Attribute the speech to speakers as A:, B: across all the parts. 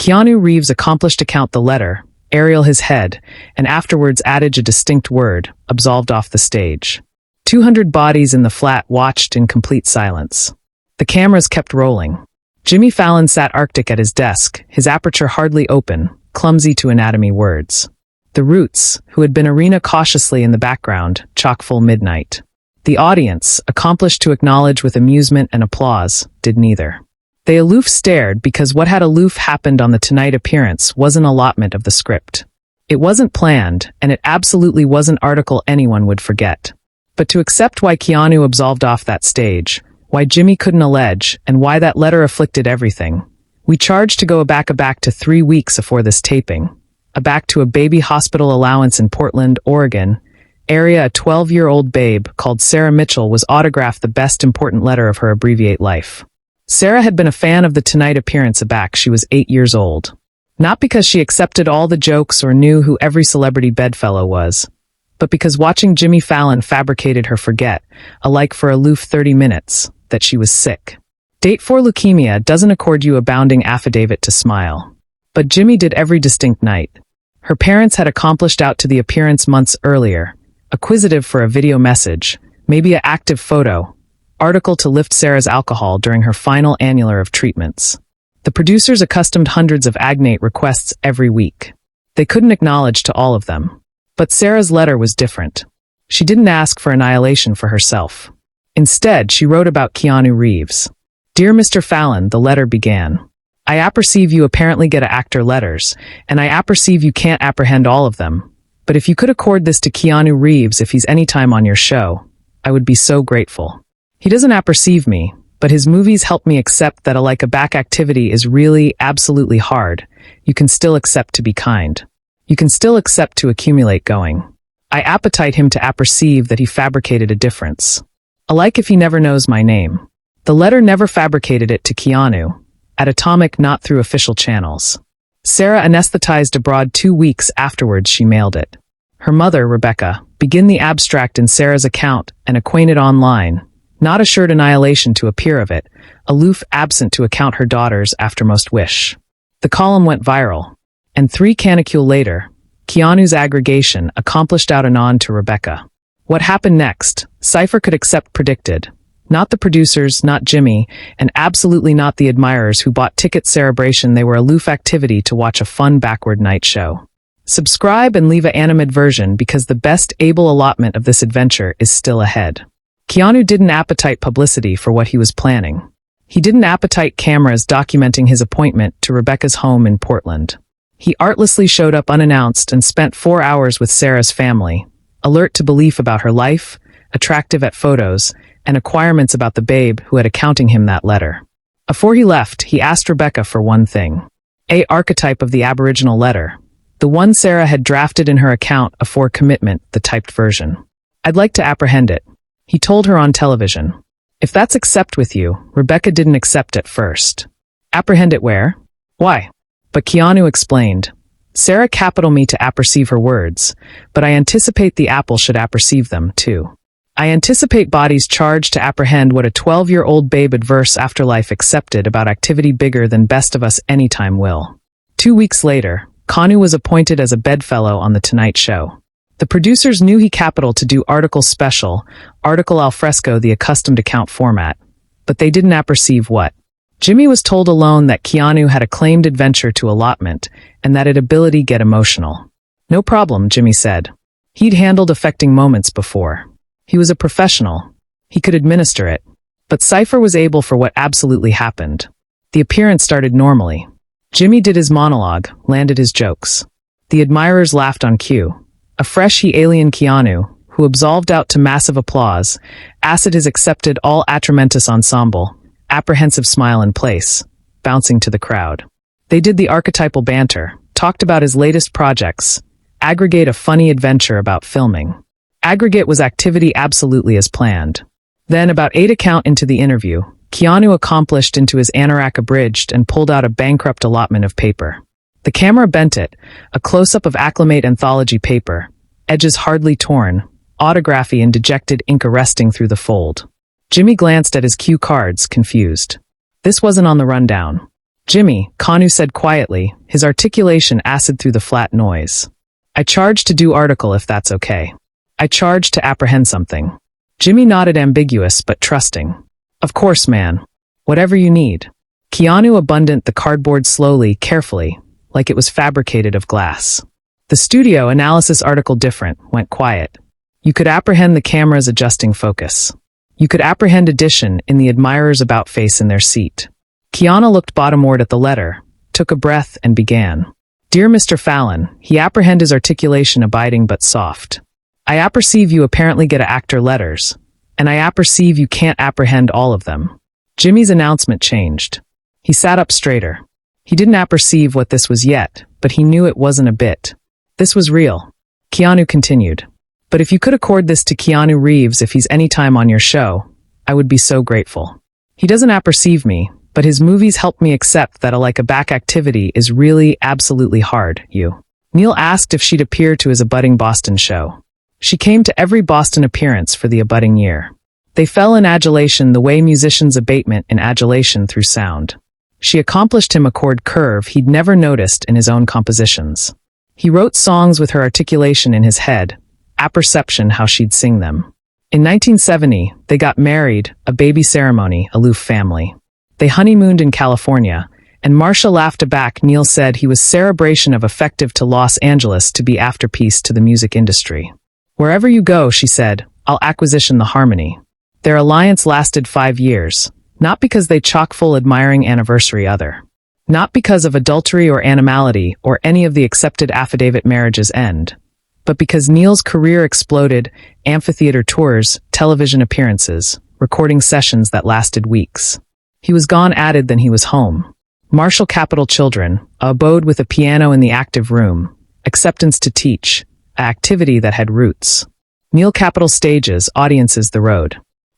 A: Keanu Reeves accomplished to count the letter, aerial his head, and afterwards added a distinct word, absolved off the stage. 200 bodies in the flat watched in complete silence. The cameras kept rolling. Jimmy Fallon sat arctic at his desk, his aperture hardly open, clumsy to anatomy words. The Roots, who had been arena cautiously in the background, chock-full midnight. The audience, accomplished to acknowledge with amusement and applause, did neither. They aloof stared because what had aloof happened on the Tonight appearance was an allotment of the script. It wasn't planned, and it absolutely wasn't article anyone would forget. But to accept why Keanu absolved off that stage, why Jimmy couldn't allege, and why that letter afflicted everything, we charged to go back to 3 weeks afore this taping, back to a baby hospital allowance in Portland, Oregon, area a 12-year-old babe called Sarah Mitchell was autographed the best important letter of her abbreviate life. Sarah had been a fan of the Tonight appearance back she was 8 years old. Not because she accepted all the jokes or knew who every celebrity bedfellow was, but because watching Jimmy Fallon fabricated her forget, alike for aloof 30 minutes, that she was sick. Date for leukemia doesn't accord you a bounding affidavit to smile. But Jimmy did every distinct night. Her parents had accomplished out to the appearance months earlier, acquisitive for a video message, maybe a active photo, article to lift Sarah's alcohol during her final annular of treatments. The producers accustomed hundreds of agnate requests every week. They couldn't acknowledge to all of them. But Sarah's letter was different. She didn't ask for annihilation for herself. Instead, she wrote about Keanu Reeves. Dear Mr. Fallon, the letter began. I apperceive you apparently get actor letters, and I apperceive you can't apprehend all of them. But if you could accord this to Keanu Reeves if he's any time on your show, I would be so grateful. He doesn't apperceive me, but his movies help me accept that a back activity is really, absolutely hard. You can still accept to be kind. You can still accept to accumulate going. I appetite him to apperceive that he fabricated a difference. Alike if he never knows my name. The letter never fabricated it to Keanu. At Atomic, not through official channels. Sarah anesthetized abroad 2 weeks afterwards she mailed it. Her mother, Rebecca, begin the abstract in Sarah's account and acquainted online. Not assured annihilation to appear of it, aloof absent to account her daughter's aftermost wish. The column went viral. And 3 canicule later, Keanu's aggregation accomplished out anon to Rebecca. What happened next, Cypher could accept predicted. Not the producers, not Jimmy, and absolutely not the admirers who bought ticket celebration. They were aloof activity to watch a fun backward night show. Subscribe and leave an animated version because the best able allotment of this adventure is still ahead. Keanu didn't appetite publicity for what he was planning. He didn't appetite cameras documenting his appointment to Rebecca's home in Portland. He artlessly showed up unannounced and spent 4 hours with Sarah's family, alert to belief about her life, attractive at photos, and acquirements about the babe who had accounting him that letter. Afore he left, he asked Rebecca for one thing. A archetype of the Aboriginal letter. The one Sarah had drafted in her account afore commitment, the typed version. I'd like to apprehend it. He told her on television. If that's accept with you, Rebecca didn't accept at first. Apprehend it where? Why? But Keanu explained. Sarah capital me to apperceive her words, but I anticipate the apple should apperceive them, too. I anticipate bodies charged to apprehend what a 12-year-old babe adverse afterlife accepted about activity bigger than best of us anytime will. 2 weeks later, Keanu was appointed as a bedfellow on The Tonight Show. The producers knew he capital to do article special, article al fresco the accustomed account format, but they didn't apperceive what. Jimmy was told alone that Keanu had a claimed adventure to allotment, and that it ability get emotional. No problem, Jimmy said. He'd handled affecting moments before. He was a professional. He could administer it. But Cypher was able for what absolutely happened. The appearance started normally. Jimmy did his monologue, landed his jokes. The admirers laughed on cue. A fresh he alien Keanu, who absolved out to massive applause, acid his accepted all atramentus ensemble, apprehensive smile in place, bouncing to the crowd. They did the archetypal banter, talked about his latest projects, aggregate a funny adventure about filming. Aggregate was activity absolutely as planned. Then about 8 account into the interview, Keanu accomplished into his anorak abridged and pulled out a bankrupt allotment of paper. The camera bent it, a close-up of acclimate anthology paper, edges hardly torn, autography and dejected ink arresting through the fold. Jimmy glanced at his cue cards, confused. This wasn't on the rundown. Jimmy, Keanu said quietly, his articulation acid through the flat noise. I charge to do article if that's okay. I charge to apprehend something. Jimmy nodded, ambiguous but trusting. Of course, man. Whatever you need. Keanu abundant the cardboard slowly, carefully, like it was fabricated of glass. The studio analysis article different, went quiet. You could apprehend the camera's adjusting focus. You could apprehend addition in the admirer's about face in their seat. Keanu looked bottomward at the letter, took a breath and began. Dear Mr. Fallon, he apprehend his articulation abiding but soft. I apperceive you apparently get a actor letters, and I apperceive you can't apprehend all of them. Jimmy's announcement changed. He sat up straighter. He didn't apperceive what this was yet, but he knew it wasn't a bit. This was real. Keanu continued. But if you could accord this to Keanu Reeves if he's any time on your show, I would be so grateful. He doesn't apperceive me, but his movies help me accept that a back activity is really absolutely hard, you. Neil asked if she'd appear to his abutting Boston show. She came to every Boston appearance for the abutting year. They fell in adulation the way musicians abatement in adulation through sound. She accomplished him a chord curve he'd never noticed in his own compositions. He wrote songs with her articulation in his head, apperception how she'd sing them. In 1970, they got married, a baby ceremony, aloof family. They honeymooned in California, and Marcia laughed aback. Neil said he was celebration of effective to Los Angeles to be afterpiece to the music industry. Wherever you go, she said, I'll acquisition the harmony. Their alliance lasted 5 years, not because they chock-full admiring anniversary other. Not because of adultery or animality or any of the accepted affidavit marriage's end, but because Neil's career exploded, amphitheater tours, television appearances, recording sessions that lasted weeks. He was gone added than he was home. Marshall Capital Children, a abode with a piano in the active room, acceptance to teach, a activity that had roots. Neil Capital Stages, audiences the road.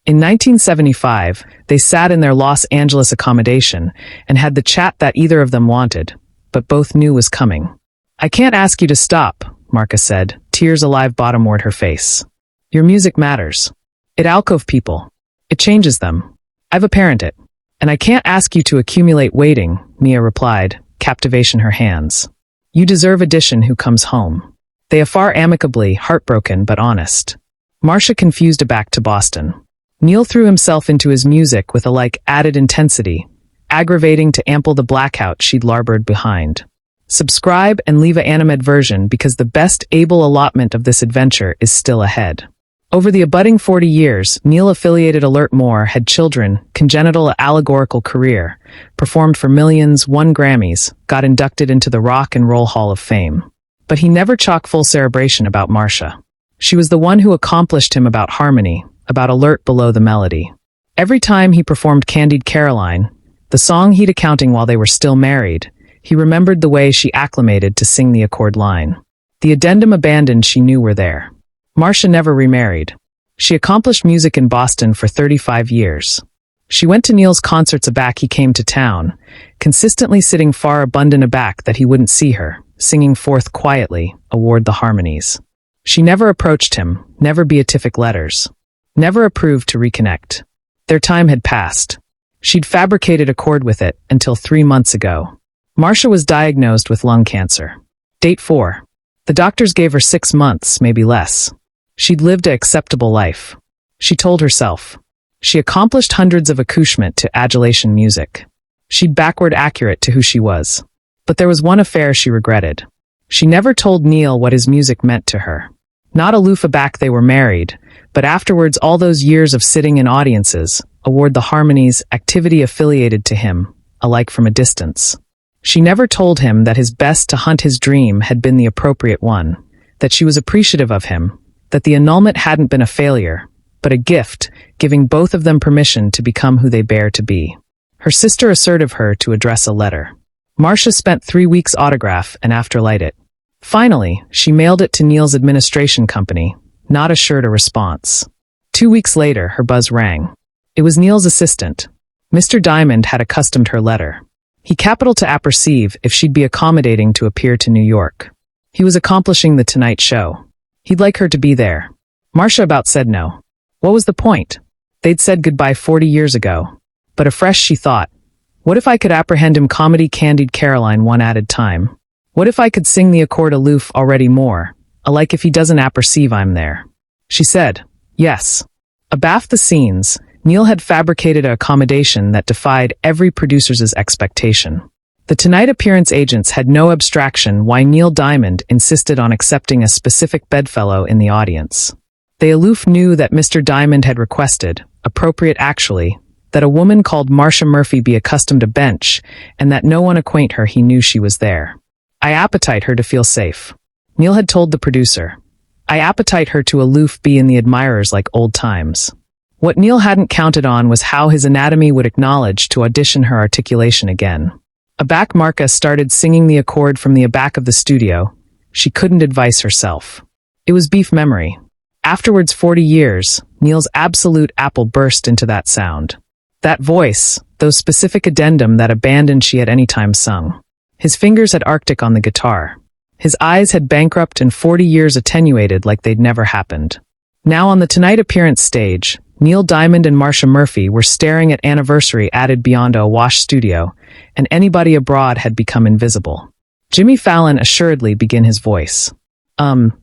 A: In 1975, they sat in their Los Angeles accommodation and had the chat that either of them wanted, but both knew was coming. I can't ask you to stop, Marcia said, tears alive bottomward her face. Your music matters. It alcove people. It changes them. I've apparent it. And I can't ask you to accumulate waiting, Mia replied, captivation her hands. You deserve addition who comes home. They afar amicably, heartbroken but honest. Marcia confused aback to Boston. Neil threw himself into his music with a added intensity, aggravating to ample the blackout she'd larbored behind. Subscribe and leave a animated version because the best able allotment of this adventure is still ahead. Over the abutting 40 years, Neil affiliated Alert More had children, congenital allegorical career, performed for millions, won Grammys, got inducted into the Rock and Roll Hall of Fame. But he never chock-full celebration about Marcia. She was the one who accomplished him about harmony, about alert below the melody. Every time he performed Candied Caroline, the song he'd accounting while they were still married, he remembered the way she acclimated to sing the accord line. The addendum abandoned she knew were there. Marcia never remarried. She accomplished music in Boston for 35 years. She went to Neil's concerts aback he came to town, consistently sitting far abundant aback that he wouldn't see her, singing forth quietly, award the harmonies. She never approached him, never beatific letters. Never approved to reconnect. Their time had passed. She'd fabricated a chord with it until 3 months ago. Marcia was diagnosed with lung cancer. Date 4. The doctors gave her 6 months, maybe less. She'd lived an acceptable life. She told herself. She accomplished hundreds of accouchement to adulation music. She'd backward accurate to who she was. But there was one affair she regretted. She never told Neil what his music meant to her. Not aloof aback they were married, but afterwards all those years of sitting in audiences, award the harmonies, activity affiliated to him, alike from a distance. She never told him that his best to hunt his dream had been the appropriate one, that she was appreciative of him, that the annulment hadn't been a failure, but a gift, giving both of them permission to become who they bear to be. Her sister assertive her to address a letter. Marcia spent 3 weeks autograph and after light it. Finally, she mailed it to Neil's administration company, not assured a response. 2 weeks later, her buzz rang. It was Neil's assistant. Mr. Diamond had accustomed her letter. He capital to apperceive if she'd be accommodating to appear to New York. He was accomplishing the Tonight Show. He'd like her to be there. Marcia about said no. What was the point? They'd said goodbye 40 years ago. But afresh she thought, What if I could apprehend him comedy Candied Caroline one added time? What if I could sing the accord aloof already more, alike if he doesn't apperceive I'm there? She said, yes. Abaft the scenes, Neil had fabricated an accommodation that defied every producer's expectation. The Tonight appearance agents had no abstraction why Neil Diamond insisted on accepting a specific bedfellow in the audience. They aloof knew that Mr. Diamond had requested, appropriate actually, that a woman called Marcia Murphy be accustomed to bench, and that no one acquaint her he knew she was there. I appetite her to feel safe. Neil had told the producer. I appetite her to aloof be in the admirers like old times. What Neil hadn't counted on was how his anatomy would acknowledge to audition her articulation again. Aback Marcia started singing the accord from the aback of the studio. She couldn't advise herself. It was beef memory. Afterwards 40 years, Neil's absolute apple burst into that sound. That voice, those specific addendum that abandoned she had any time sung. His fingers had Arctic on the guitar. His eyes had bankrupt and 40 years attenuated like they'd never happened. Now on the Tonight appearance stage, Neil Diamond and Marcia Murphy were staring at anniversary added beyond a wash studio, and anybody abroad had become invisible. Jimmy Fallon assuredly began his voice.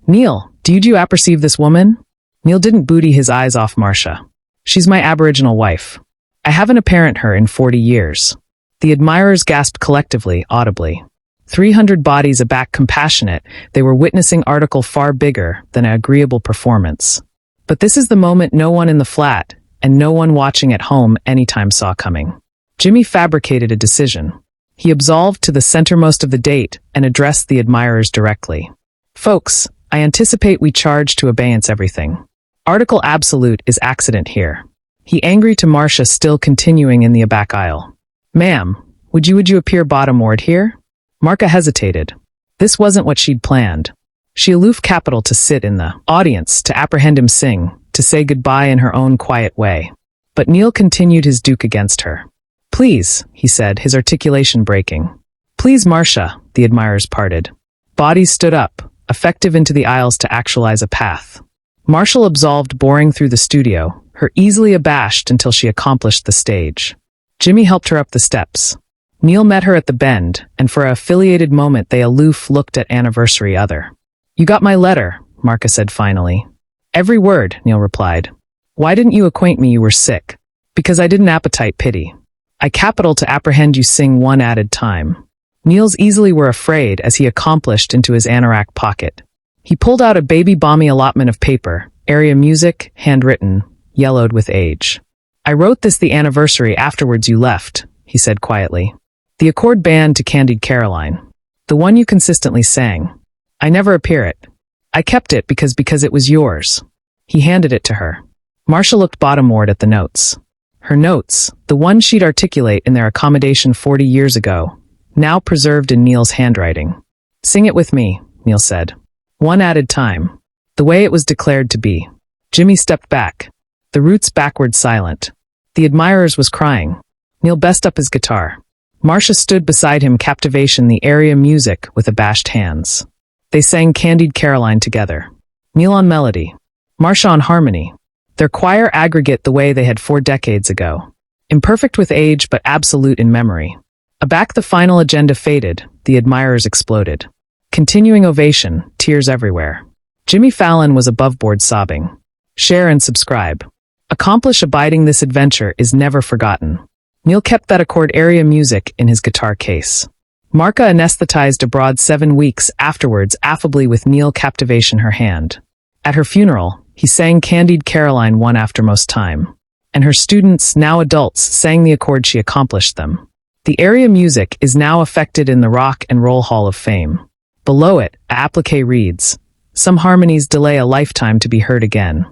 A: Neil, do you apperceive this woman? Neil didn't booty his eyes off Marcia. She's my Aboriginal wife. I haven't apparent her in 40 years. The admirers gasped collectively, audibly. 300 bodies aback compassionate, they were witnessing article far bigger than an agreeable performance. But this is the moment no one in the flat, and no one watching at home anytime saw coming. Jimmy fabricated a decision. He absolved to the centermost of the date and addressed the admirers directly. Folks, I anticipate we charge to abeyance everything. Article absolute is accident here. He angry to Marcia still continuing in the aback aisle. Ma'am, would you appear bottomward here? Marcia hesitated. This wasn't what she'd planned. She aloof capital to sit in the audience, to apprehend him sing, to say goodbye in her own quiet way. But Neil continued his duke against her. Please, he said, his articulation breaking. Please, Marcia, the admirers parted. Bodies stood up, effective into the aisles to actualize a path. Marcia absolved boring through the studio, her easily abashed until she accomplished the stage. Jimmy helped her up the steps. Neil met her at the bend, and for an affiliated moment they aloof looked at anniversary other. You got my letter, Marcia said finally. Every word, Neil replied. Why didn't you acquaint me you were sick? Because I didn't appetite pity. I capital to apprehend you sing one added time. Neil's easily were afraid as he accomplished into his anorak pocket. He pulled out a baby balmy allotment of paper, area music, handwritten, yellowed with age. I wrote this the anniversary afterwards you left, he said quietly. The accord band to Candied Caroline. The one you consistently sang. I never appear it. I kept it because it was yours. He handed it to her. Marcia looked bottomward at the notes. Her notes, the one she'd articulate in their accommodation 40 years ago, now preserved in Neil's handwriting. Sing it with me, Neil said. One added time. The way it was declared to be. Jimmy stepped back. The roots backward silent. The admirers was crying. Neil best up his guitar. Marcia stood beside him captivation the area music with abashed hands. They sang Candied Caroline together. Neil on melody. Marcia on harmony. Their choir aggregate the way they had 4 decades ago. Imperfect with age but absolute in memory. Aback the final agenda faded, the admirers exploded. Continuing ovation, tears everywhere. Jimmy Fallon was aboveboard sobbing. Share and subscribe. Accomplish abiding this adventure is never forgotten. Neil kept that accord area music in his guitar case. Marcia anesthetized abroad 7 weeks afterwards affably with Neil captivation her hand. At her funeral, he sang Candied Caroline one aftermost time. And her students, now adults, sang the accord she accomplished them. The area music is now affected in the Rock and Roll Hall of Fame. Below it, a applique reads, some harmonies delay a lifetime to be heard again.